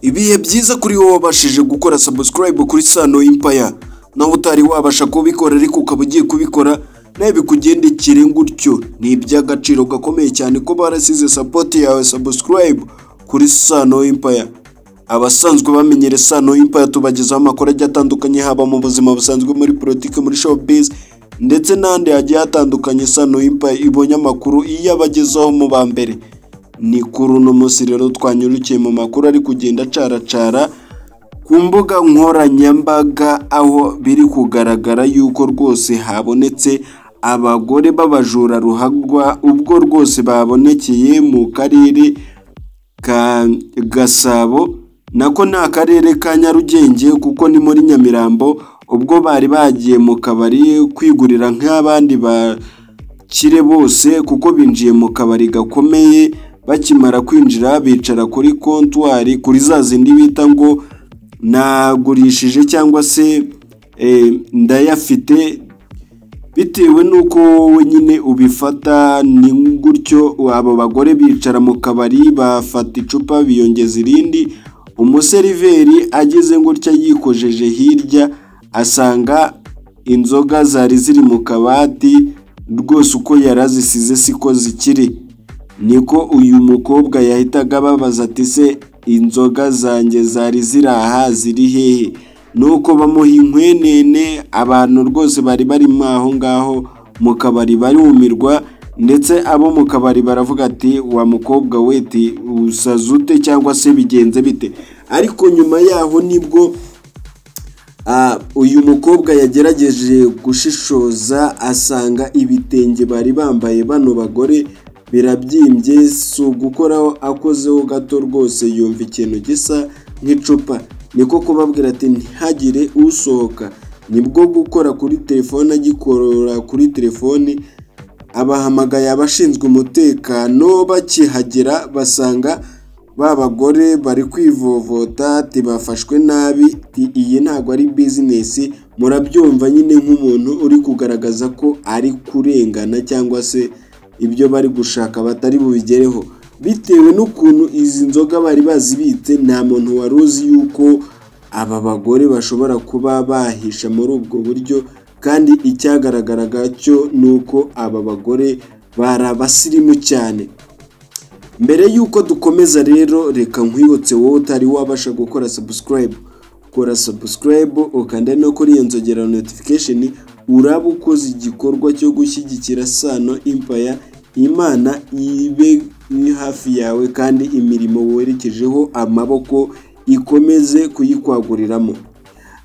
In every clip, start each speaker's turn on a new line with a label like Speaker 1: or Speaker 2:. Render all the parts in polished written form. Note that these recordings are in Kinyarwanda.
Speaker 1: Ibihe byiza kuri wowe wabashije gukora subscribe kuri Sano Empire, naho utari wabasha kubikora ariko ukaba ugiye kubikora nawe bikugendekere gutyo. Ni iby'agaciro gakomeye cyane ko barasize support yawe subscribe kuri Sano Empire. Abasanzwe bamenyere Sano Empire tubagezaho amakuru agiye atandukanye, haba mu buzima busanzwe, muri politiki, muri showbiz ndetse n'andi agiye atandukanye. Sano Empire ibonye amakuru iyo abagezaho mu ba mbere. Ni kuri uno munsi rero twanyurukiye mu makuru ari kugenda caracara ku mbuga nkoranyambaga, aho biri kugaragara yuko rwose habonetse abagore b'abajura ruhagwa, ubwo rwose babonekeye mu karere ka Gasabo, nako ni akarere ka Nyarugenge kuko ni muri Nyamirambo, ubwo bari bagiye mu kabari kwigurira nk'abandi bakire bose, kuko binjiye mu kabari gakomeye. Bakimara kwinjira bicara kuri kontwari, kuri za zindi bita ngo nagurishije cyangwa se ndayafite, bitewe n'uko wowe nyine ubifata. Ni gutyo abo bagore bicara mu kabari, bafata icupa biyongeza irindi. Umuseriveri ageze gutya yikojeje hirya, asanga inzoga zari ziri mu kabati rwose, uko yarazisize siko zikiri. Niko uyu mukobwa yahitaga babaza ati se inzoga zanjye zari ziri aha ziri hehe? Nuko bamuha inkwenene. Abantu rwose bari bari aho ngaho mu kabari barumirwa, ndetse abo mu kabari baravuga ati wa mukobwa weti usazute cyangwa se bigenze bite? Ariko nyuma yaho nibwo uyu mukobwa yagerageje gushishoza, asanga ibitenge bari bambaye bano bagore birabyimbye, si ugukoraho akozeho gato rwose yumva ikintu gisa nk'icupa. Niko kubabwira ati ntihagire usohoka. Nibwo gukora kuri telefone, agikorora kuri telefone abahamagaye abashinzwe umutekano. Bakihagera basanga ba bagore bari kwivovota ati bafashwe nabi, iyi ntabwo ari business. Murabyumva nyine nk'umuntu uri kugaragaza ko ari kurengana cyangwa se ibyo bari gushaka batari bubigereho, bitewe n'ukuntu izi nzoga bari bazibitse. Nta muntu wari uzi yuko aba bagore bashobora kuba bahisha muri ubwo buryo, kandi icyagaragaraga cyo ni uko aba bagore bari abasirimu cyane. Mbere y'uko dukomeza rero, reka nkwibutse wowe utari wabasha gukora subscribe, kora subscribe ukanda no kuri iyo nzogera notification, uraba ukoze igikorwa cyo gushyigikira Sano Empire. Imana ibe hafi yawe kandi imirimo werekejeho amaboko ikomeze kuyikwaguriramo.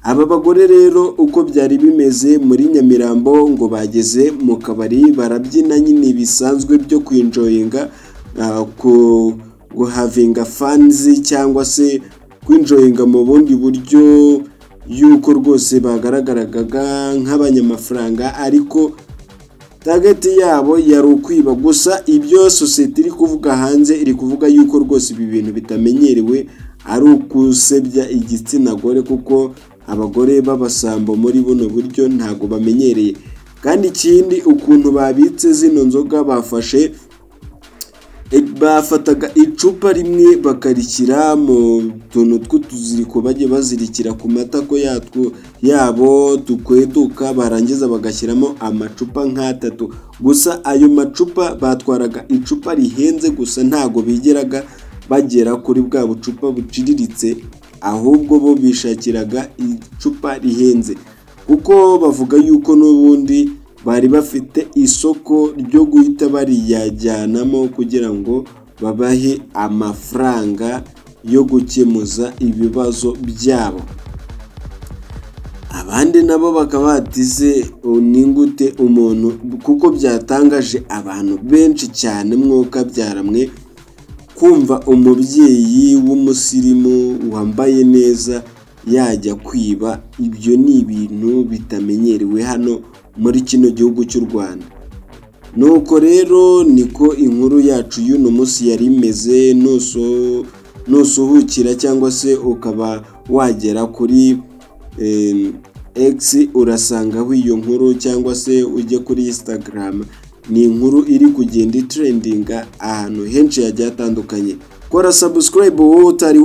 Speaker 1: Aba bagore rero uko byari bimeze muri Nyamirambo, ngo bageze mu kabari barabyina nyine bisanzwe byo kwinjoyinga, guhavinga fans cyangwa se kwinjoyinga mu bundi buryo, yuko rwose bagaragaraga nk'abanyamafaranga, ariko target yabo yari ukwiba gusa. Ibyo society iri kuvuga hanze, iri kuvuga yuko rwose ibi bintu bitamenyerewe, ari ukusebya igitsina gore, kuko abagore b'abasambo muri buno buryo ntago bamenyereye. Kandi ikindi, ukuntu babitse zino nzoga, bafataga icupa rimwe bakarishyira mu tuntu tw'utuziriko bajye bazirikira ku matako yabo tukweduka, barangiza bagashyiramo amacupa nk'atatu. Gusa ayo macupa batwaraga icupa rihenze gusa, ntago bigeraga bagera kuri bwa bucupa buciriritse, ahubwo bo bishakiraga icupa rihenze, kuko bavuga yuko n'ubundi bari bafite isoko ryo guhita bariyajyanamo kugira ngo babahe amafaranga yo gukemuza ibibazo byabo. Abandi nabo bakaba batize ni gute umuntu, kuko byatangaje abantu benshi cyane, mwuka byaramwe kumva umubyeyi w'umusirimu wambaye neza yajya kwiba. Ibyo ni ibintu bitamenyerewe hano muri kino gihugu cy'u Rwanda. Nuko rero niko inkuru yacu y'uno munsi yari imeze. Nusuhukira cyangwa se ukaba wagera kuri X urasangaho iyo nkuru, cyangwa se ujye kuri Instagram, ni inkuru iri kugenda trendinga ahantu henshi yagiye atandukanye. Kora subscribe wowe utari